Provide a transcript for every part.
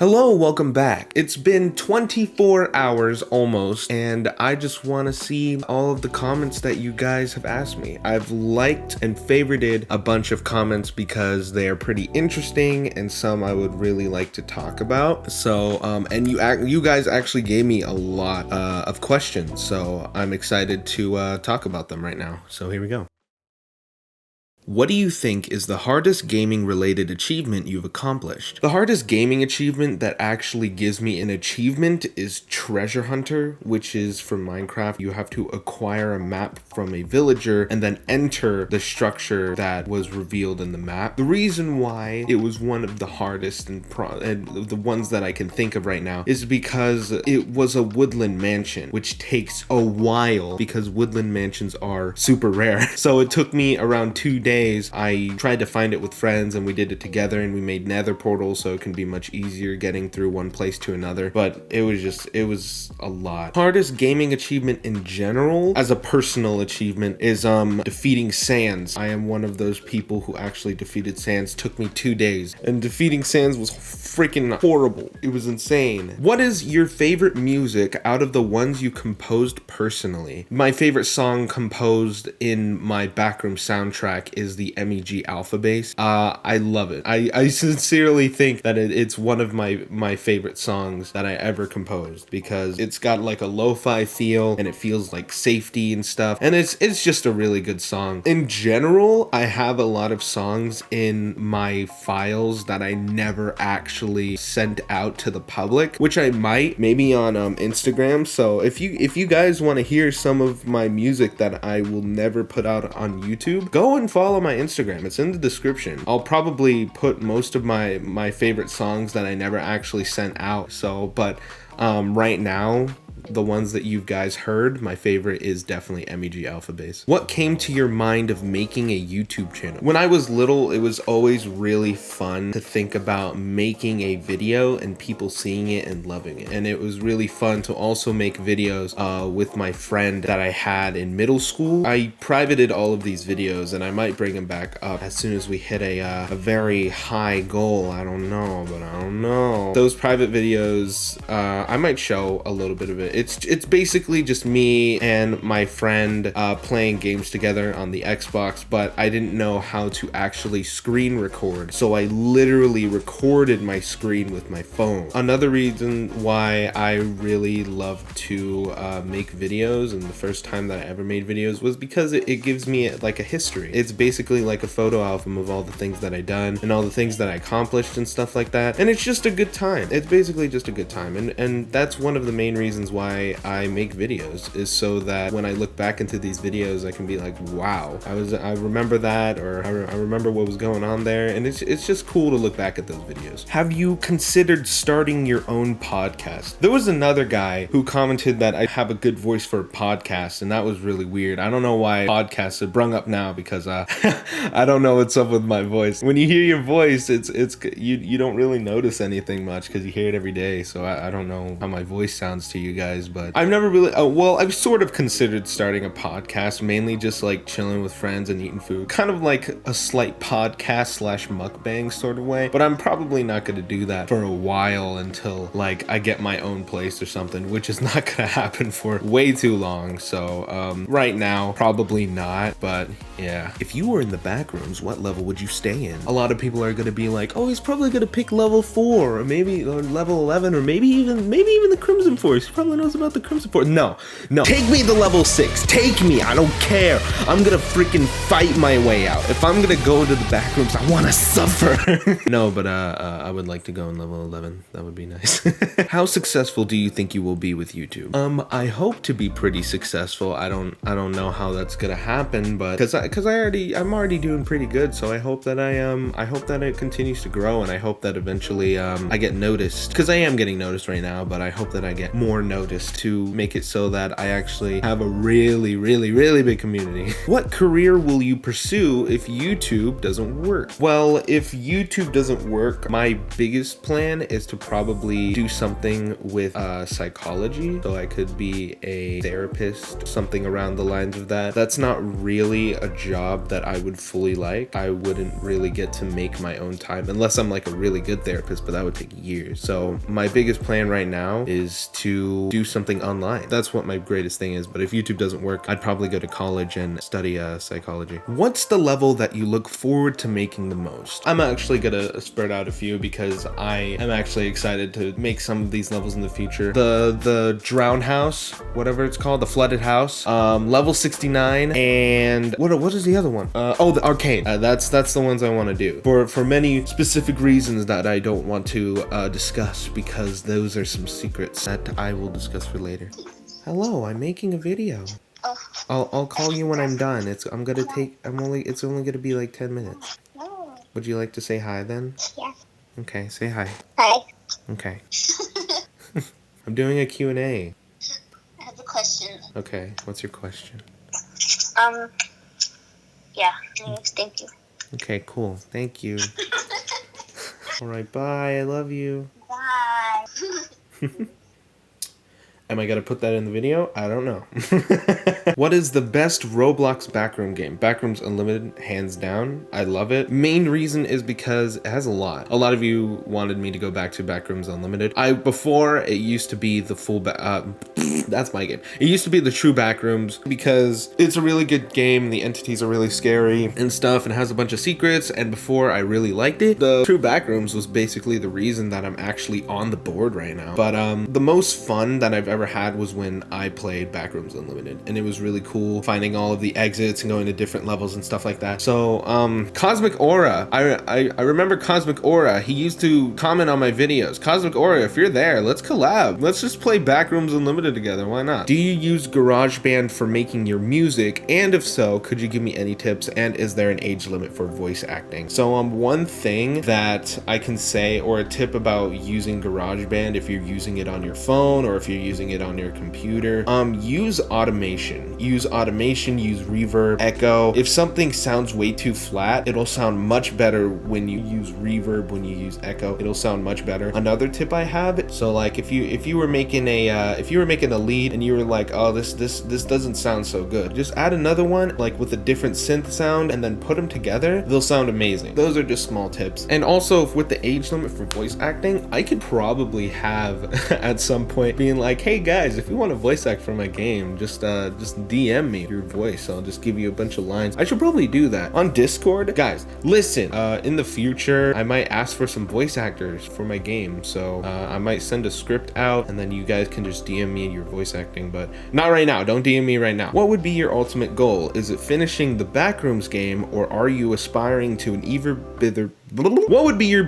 Hello, welcome back. It's been 24 hours almost, and I just want to see all of the comments that you guys have asked me. I've liked and favorited a bunch of comments because they are pretty interesting and some I would really like to talk about. So, and you guys actually gave me a lot of questions, so I'm excited to talk about them right now. So here we go. What do you think is the hardest gaming-related achievement you've accomplished? The hardest gaming achievement that actually gives me an achievement is Treasure Hunter, which is for Minecraft. You have to acquire a map from a villager and then enter the structure that was revealed in the map. The reason why it was one of the hardest and the ones that I can think of right now is because it was a woodland mansion, which takes a while because woodland mansions are super rare. So it took me around 2 days. I tried to find it with friends and we did it together and we made nether portals so it can be much easier getting through one place to another, but it was a lot. Hardest gaming achievement in general as a personal achievement is defeating Sans. I am one of those people who actually defeated Sans. Took me 2 days and defeating Sans was freaking horrible. It was insane. What is your favorite music out of the ones you composed personally? My favorite song composed in my backroom soundtrack is the MEG Alpha Bass. I love it. I sincerely think that it's one of my favorite songs that I ever composed because it's got like a lo-fi feel and it feels like safety and stuff, and it's just a really good song. In general, I have a lot of songs in my files that I never actually sent out to the public, which I might maybe on Instagram. So if you guys want to hear some of my music that I will never put out on YouTube, go and follow my Instagram. It's in the description. I'll probably put most of my favorite songs that I never actually sent out. So, but right now, the ones that you guys heard, my favorite is definitely MEG Alpha Bass. What came to your mind of making a YouTube channel? When I was little, it was always really fun to think about making a video and people seeing it and loving it. And it was really fun to also make videos with my friend that I had in middle school. I privated all of these videos and I might bring them back up as soon as we hit a very high goal. I don't know, but I don't know. Those private videos, I might show a little bit of it. It's basically just me and my friend playing games together on the Xbox, but I didn't know how to actually screen record, so I literally recorded my screen with my phone. Another reason why I really love to make videos, and the first time that I ever made videos, was because it gives me like a history. It's basically like a photo album of all the things that I done and all the things that I accomplished and stuff like that, and it's just a good time. It's basically just a good time, and that's one of the main reasons why I make videos, is so that when I look back into these videos I can be like, wow, I remember that, or I remember what was going on there, and it's just cool to look back at those videos. Have you considered starting your own podcast? There was another guy who commented that I have a good voice for a podcast, and that was really weird. I don't know why podcasts are brung up now because I don't know what's up with my voice. When you hear your voice, it's you don't really notice anything much because you hear it every day, so I don't know how my voice sounds to you guys. But I've never really, I've sort of considered starting a podcast, mainly just like chilling with friends and eating food, kind of like a slight podcast slash mukbang sort of way, but I'm probably not going to do that for a while until like I get my own place or something, which is not going to happen for way too long. So right now, probably not, but yeah. If you were in the back rooms, what level would you stay in? A lot of people are going to be like, oh, he's probably going to pick level 4 or maybe level 11 or maybe even the Crimson Force. He probably knows about the Crimson Force. No. Take me to level 6. Take me. I don't care. I'm gonna freaking fight my way out. If I'm gonna go to the back rooms, I wanna suffer. No, but I would like to go in level 11. That would be nice. How successful do you think you will be with YouTube? I hope to be pretty successful. I don't know how that's gonna happen, but because I'm already doing pretty good. So I hope that I hope that it continues to grow, and I hope that eventually I get noticed, because I am getting noticed right now, but I hope that I get more noticed to make it so that I actually have a really big community. What career will you pursue if YouTube doesn't work? Well, if YouTube doesn't work, my biggest plan is to probably do something with psychology, so I could be a therapist, something around the lines of that. That's not really a job that I would fully like. I wouldn't really get to make my own time unless I'm like a really good therapist, but that would take years. So my biggest plan right now is to do something online. That's what my greatest thing is. But if YouTube doesn't work, I'd probably go to college and study psychology. What's the level that you look forward to making the most? I'm actually gonna spread out a few because I am actually excited to make some of these levels in the future. The drown house, whatever it's called, the flooded house, level 69, and what is the other one? Oh, the arcade. That's the ones I want to do for many specific reasons that I don't want to discuss, because those are some secrets that I will discuss for later. Hello, I'm making a video. I'll call you when I'm done. It's only gonna be like 10 minutes. Would you like to say hi then? Yeah. Okay, say hi. Hi. Okay. I'm doing a Q&A. I have a question. Okay, what's your question? Yeah, thank you. Okay, cool. Thank you. All right, bye. I love you. Bye. Am I gonna put that in the video? I don't know. What is the best Roblox backroom game? Backrooms Unlimited, hands down. I love it. Main reason is because it has a lot. A lot of you wanted me to go back to Backrooms Unlimited. Before it used to be the full that's my game. It used to be the true Backrooms because it's a really good game. The entities are really scary and stuff, and has a bunch of secrets. And before I really liked it, the true Backrooms was basically the reason that I'm actually on the board right now. But the most fun that I've ever had was when I played Backrooms Unlimited, and it was really cool finding all of the exits and going to different levels and stuff like that. So Cosmic Aura, I remember Cosmic Aura. He used to comment on my videos. Cosmic Aura, if you're there, let's collab. Let's just play Backrooms Unlimited together. Why not? Do you use GarageBand for making your music? And if so, could you give me any tips? And is there an age limit for voice acting? So one thing that I can say, or a tip about using GarageBand, if you're using it on your phone or if you're using it on your computer, use automation. Use reverb, echo. If something sounds way too flat, it'll sound much better when you use reverb, when you use echo. It'll sound much better. Another tip I have, so like if you were making a lead and you were like, oh, this doesn't sound so good, just add another one like with a different synth sound and then put them together. They'll sound amazing. Those are just small tips. And also with the age limit for voice acting, I could probably have at some point being like, hey guys, if you want to voice act for my game, just DM me your voice. I'll just give you a bunch of lines. I should probably do that on Discord. Guys, listen, in the future I might ask for some voice actors for my game, so I might send a script out and then you guys can just DM me your voice acting, but not right now. Don't DM me right now. What would be your ultimate goal? Is it finishing the Backrooms game, or are you aspiring to an even bigger... What would be your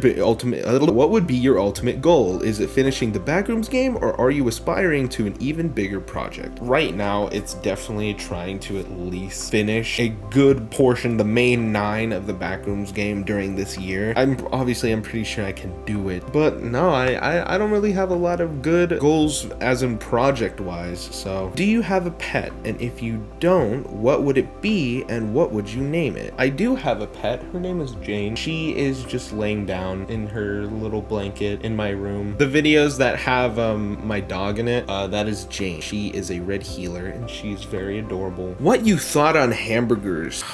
ultimate goal? Is it finishing the Backrooms game, or are you aspiring to an even bigger project? Right now, it's definitely trying to at least finish a good portion, the main 9 of the Backrooms game during this year. I'm pretty sure I can do it, but no, I don't really have a lot of good goals as in project wise. So do you have a pet? And if you don't, what would it be and what would you name it? I do have a pet. Her name is Jane. She is just laying down in her little blanket in my room. The videos that have my dog in it, that is Jane. She is a red heeler and she's very adorable. What you thought on hamburgers?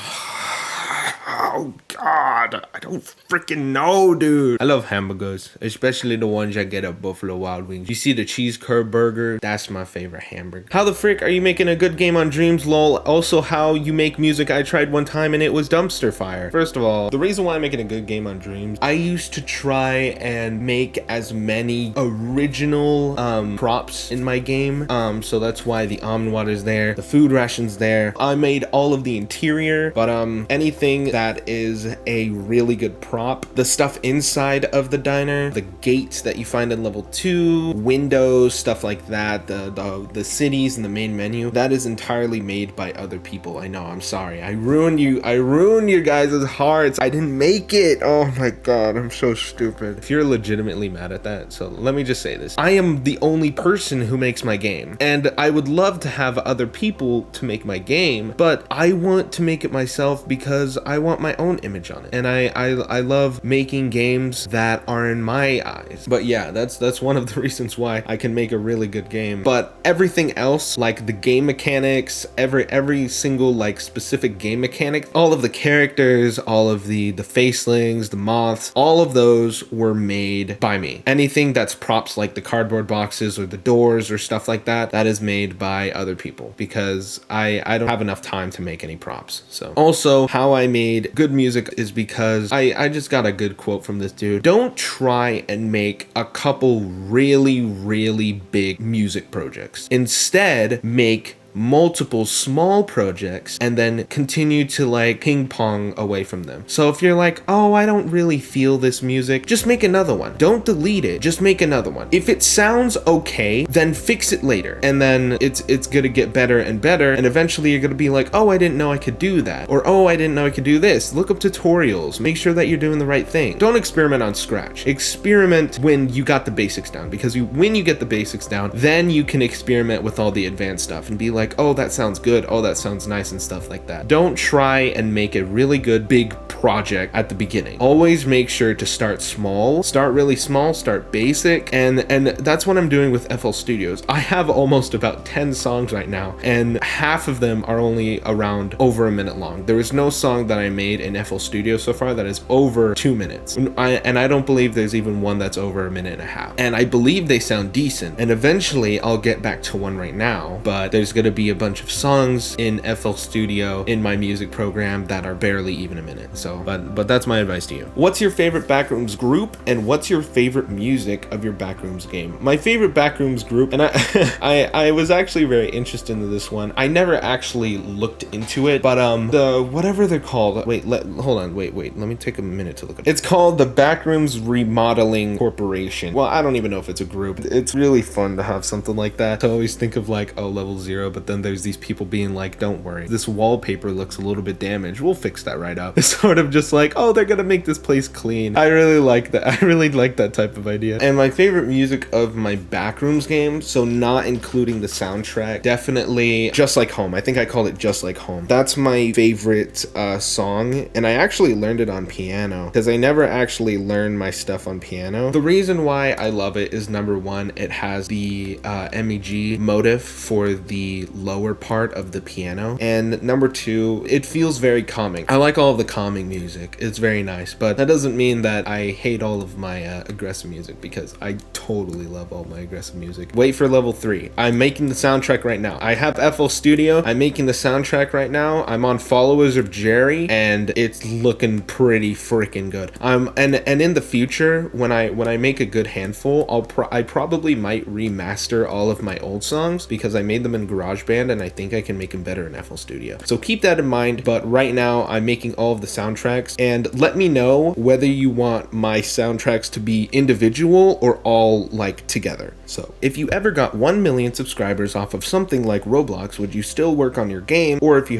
Oh God, I don't freaking know, dude. I love hamburgers, especially the ones I get at Buffalo Wild Wings. You see the cheese curd burger? That's my favorite hamburger. How the frick are you making a good game on Dreams, lol? Also, how you make music? I tried one time and it was dumpster fire. First of all, the reason why I'm making a good game on Dreams, I used to try and make as many original props in my game. So that's why the almond water's there, the food ration's there. I made all of the interior, but anything that is a really good prop, the stuff inside of the diner, the gates that you find in level 2, windows, stuff like that, the cities and the main menu, that is entirely made by other people. I know, I'm sorry, I ruined your guys' hearts. I didn't make it. Oh my God, I'm so stupid. If you're legitimately mad at that, so let me just say this, I am the only person who makes my game, and I would love to have other people to make my game, but I want to make it myself because I want want my own image on it. And I love making games that are in my eyes. But yeah, that's one of the reasons why I can make a really good game. But everything else, like the game mechanics, every single like specific game mechanic, all of the characters, all of the facelings, the moths, all of those were made by me. Anything that's props like the cardboard boxes or the doors or stuff like that, that is made by other people because I don't have enough time to make any props. So also how I made good music is because I just got a good quote from this dude. Don't try and make a couple really big music projects. Instead, make multiple small projects and then continue to like ping pong away from them. So if you're like, oh, I don't really feel this music, just make another one. Don't delete it, just make another one. If it sounds okay, then fix it later, and then it's gonna get better and better, and eventually you're gonna be like, oh, I didn't know I could do that, or oh, I didn't know I could do this. Look up tutorials, make sure that you're doing the right thing. Don't experiment on scratch. Experiment when you got the basics down, because when you get the basics down, then you can experiment with all the advanced stuff and be like, oh, that sounds good, oh, that sounds nice, and stuff like that. Don't try and make a really good big project at the beginning. Always make sure to start small, start really small, start basic, and that's what I'm doing with FL Studios. I have almost about 10 songs right now, and half of them are only around over a minute long. There is no song that I made in FL Studio so far that is over 2 minutes, and I don't believe there's even one that's over a minute and a half, and I believe they sound decent, and eventually I'll get back to one right now, but there's gonna be a bunch of songs in FL Studio in my music program that are barely even a minute. So but that's my advice to you. What's your favorite Backrooms group, and what's your favorite music of your Backrooms game? My favorite Backrooms group, and I was actually very interested in this one. I never actually looked into it, but the whatever they're called, wait, hold on, wait, let me take a minute to look at it. It's called the Backrooms Remodeling Corporation. Well, I don't even know if it's a group. It's really fun to have something like that. I always think of like, oh, level 0, but then there's these people being like, don't worry, this wallpaper looks a little bit damaged, we'll fix that right up. It's sort of just like, oh, they're gonna make this place clean. I really like that. I really like that type of idea. And my favorite music of my Backrooms game, so not including the soundtrack, definitely Just Like Home. I think I called it Just Like Home. That's my favorite song, and I actually learned it on piano because I never actually learned my stuff on piano. The reason why I love it is, number one, it has the MEG motif for the lower part of the piano, and number two, it feels very calming. I like all of the calming music. It's very nice, but that doesn't mean that I hate all of my aggressive music, because I totally love all my aggressive music. Wait for level 3. I'm making the soundtrack right now. I have FL Studio. I'm making the soundtrack right now. I'm on Followers of Jerry, and it's looking pretty freaking good. And in the future, when I make a good handful, I probably might remaster all of my old songs, because I made them in GarageBand, and I think I can make them better in FL Studio. So keep that in mind. But right now, I'm making all of the soundtracks, and let me know whether you want my soundtracks to be individual or all like together. So if you ever got 1 million subscribers off of something like Roblox, would you still work on your game? Or if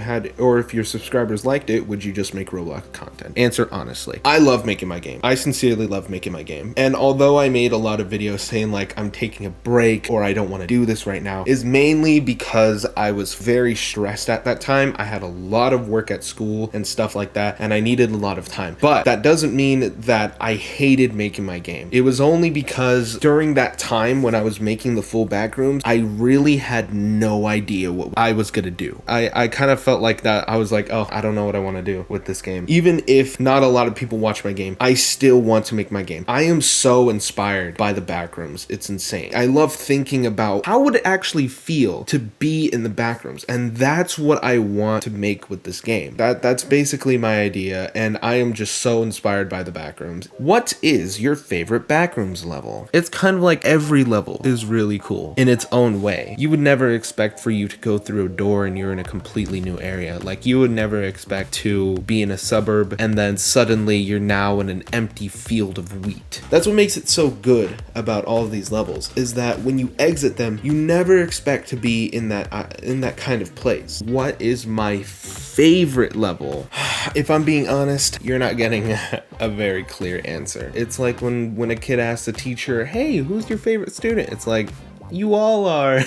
your subscribers liked it, would you just make Roblox content? Answer honestly. I love making my game. I sincerely love making my game. And although I made a lot of videos saying like I'm taking a break or I don't want to do this right now, is mainly because I was very stressed at that time. I had a lot of work at school and stuff like that, and I needed a lot of time. But that doesn't mean that I hated making my game. It was only because during that time when I was making the full Backrooms, I really had no idea what I was gonna do. I kind of felt like that. I was like, oh, I don't know what I want to do with this game. Even if not a lot of people watch my game, I still want to make my game. I am so inspired by the Backrooms. It's insane. I love thinking about how would it actually feel to be in the Backrooms, and that's what I want to make with this game. That's basically my idea, and I am just so inspired by the Backrooms. What is your favorite Backrooms level? It's kind of like every level is really cool in its own way. You would never expect for you to go through a door and you're in a completely new area. Like, you would never expect to be in a suburb and then suddenly you're now in an empty field of wheat. That's what makes it so good about all of these levels, is that when you exit them, you never expect to be in that kind of place. What is my favorite level? If I'm being honest, you're not getting a very clear answer. It's like when a kid asks a teacher, hey, who's your favorite student? It's like, You all are.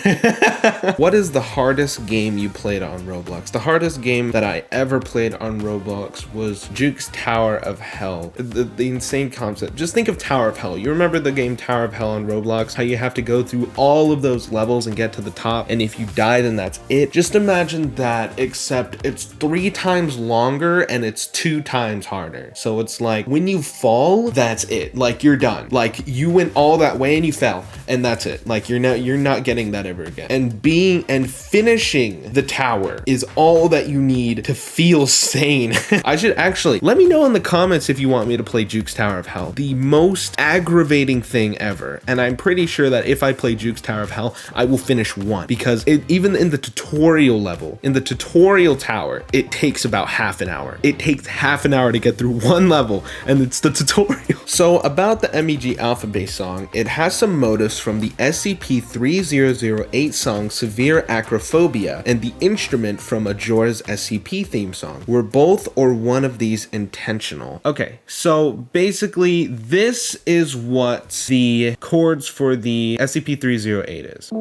What is the hardest game you played on Roblox? The hardest game that I ever played on Roblox was Juke's Tower of Hell. The insane concept. Just think of Tower of Hell. You remember the game Tower of Hell on Roblox? How you have to go through all of those levels and get to the top, and if you die, then that's it. Just imagine that, except it's 3 times longer and it's 2 times harder. So it's like when you fall, that's it. Like you're done. Like you went all that way and you fell, and that's it. Like you're not getting that ever again. And finishing the tower is all that you need to feel sane. I should actually let me know in the comments if you want me to play Juke's Tower of Hell. The most aggravating thing ever, and I'm pretty sure that if I play Juke's Tower of Hell, I will finish 1, because even in the tutorial level, in the tutorial tower, it takes about half an hour. It takes half an hour to get through 1 level, and it's the tutorial. So about the MEG Alpha Base song, it has some motifs from the SCP-3008 song Severe Acrophobia and the instrument from Ajora's SCP theme song. Were both or one of these intentional? Okay, so basically this is what the chords for the SCP-308 is.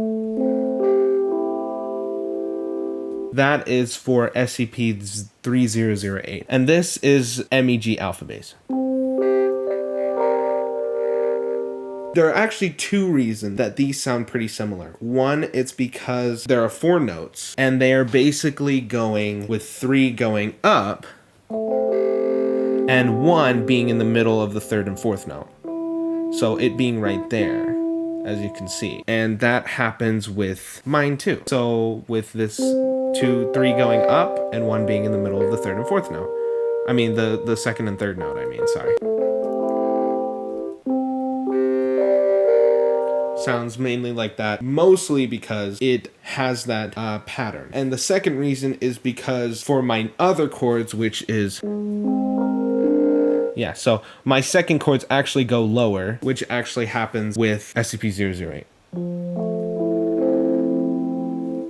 That is for SCP-3008, and this is MEG Alpha Base. There are actually 2 reasons that these sound pretty similar. One, it's because there are 4 notes, and they are basically going with 3 going up, and 1 being in the middle of the 3rd and 4th note. So it being right there, as you can see. And that happens with mine too. So with this 2, 3 going up, and 1 being in the middle of the 3rd and 4th note. I mean, the 2nd and 3rd note, sorry. Sounds mainly like that, mostly because it has that pattern. And the second reason is because for my other chords, which is... yeah, so my second chords actually go lower, which actually happens with SCP-008.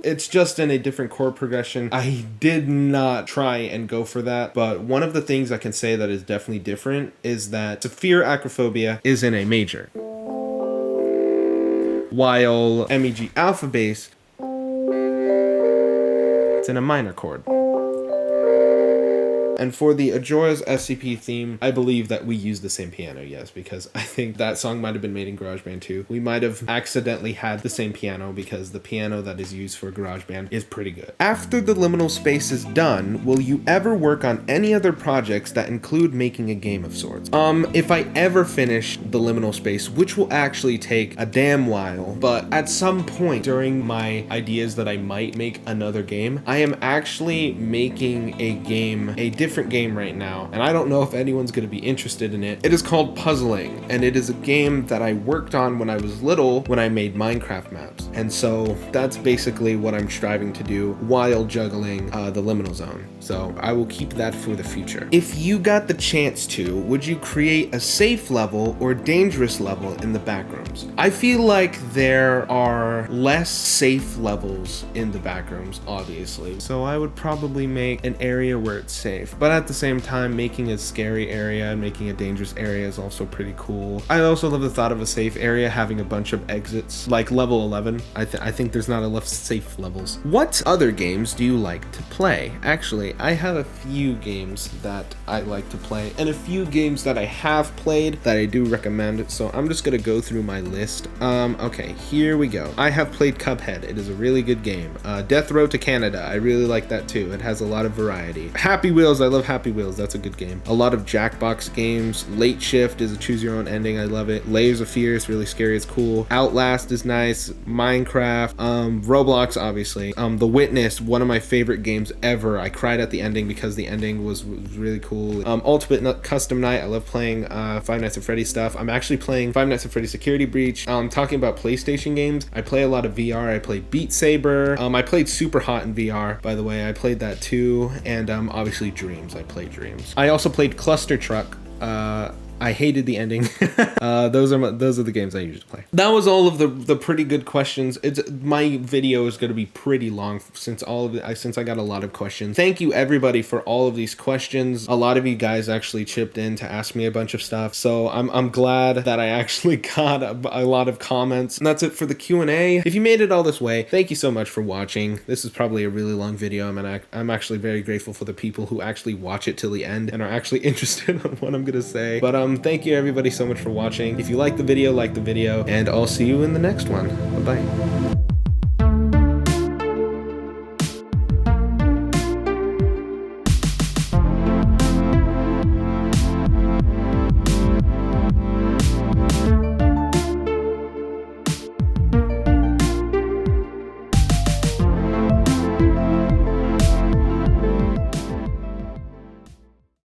It's just in a different chord progression. I did not try and go for that, but one of the things I can say that is definitely different is that Severe Acrophobia is in a major, while MEG Alpha Base, it's in a minor chord. And for the Ajora's SCP theme, I believe that we use the same piano, yes, because I think that song might have been made in GarageBand too. We might have accidentally had the same piano because the piano that is used for GarageBand is pretty good. After the liminal space is done, will you ever work on any other projects that include making a game of sorts? If I ever finish the liminal space, which will actually take a damn while, but at some point during my ideas that I might make another game, I am actually making a game, a different game right now, and I don't know if anyone's going to be interested in it. It is called Puzzling, and it is a game that I worked on when I was little when I made Minecraft maps, and so that's basically what I'm striving to do while juggling the liminal zone. So I will keep that for the future. If you got the chance to, would you create a safe level or dangerous level in the backrooms? I feel like there are less safe levels in the backrooms, obviously, so I would probably make an area where it's safe. But at the same time, making a scary area and making a dangerous area is also pretty cool. I also love the thought of a safe area having a bunch of exits, like level 11. I think there's not enough safe levels. What other games do you like to play? Actually, I have a few games that I like to play, and a few games that I have played that I do recommend, so I'm just gonna go through my list. Okay, here we go. I have played Cuphead. It is a really good game. Death Row to Canada, I really like that too. It has a lot of variety. Happy Wheels, I love Happy Wheels, that's a good game. A lot of Jackbox games. Late Shift is a choose your own ending, I love it. Layers of Fear is really scary, it's cool. Outlast is nice. Minecraft, Roblox, obviously. The Witness, one of my favorite games ever. I cried at the ending because the ending was really cool. Ultimate Custom Night, I love playing Five Nights at Freddy's stuff. I'm actually playing Five Nights at Freddy's Security Breach. Talking about PlayStation games, I play a lot of VR. I play Beat Saber. I played Super Hot in VR, by the way. I played that too. And obviously Dreams. I played Dreams. I also played Cluster Truck. I hated the ending. Those are the games I usually play. That was all of the pretty good questions. My video is going to be pretty long since I got a lot of questions. Thank you everybody for all of these questions. A lot of you guys actually chipped in to ask me a bunch of stuff, so I'm glad that I actually got a lot of comments. And that's it for the Q&A. If you made it all this way, thank you so much for watching. This is probably a really long video. I'm actually very grateful for the people who actually watch it till the end and are actually interested on what I'm gonna say. But thank you everybody so much for watching. If you like the video, and I'll see you in the next one. Bye-bye.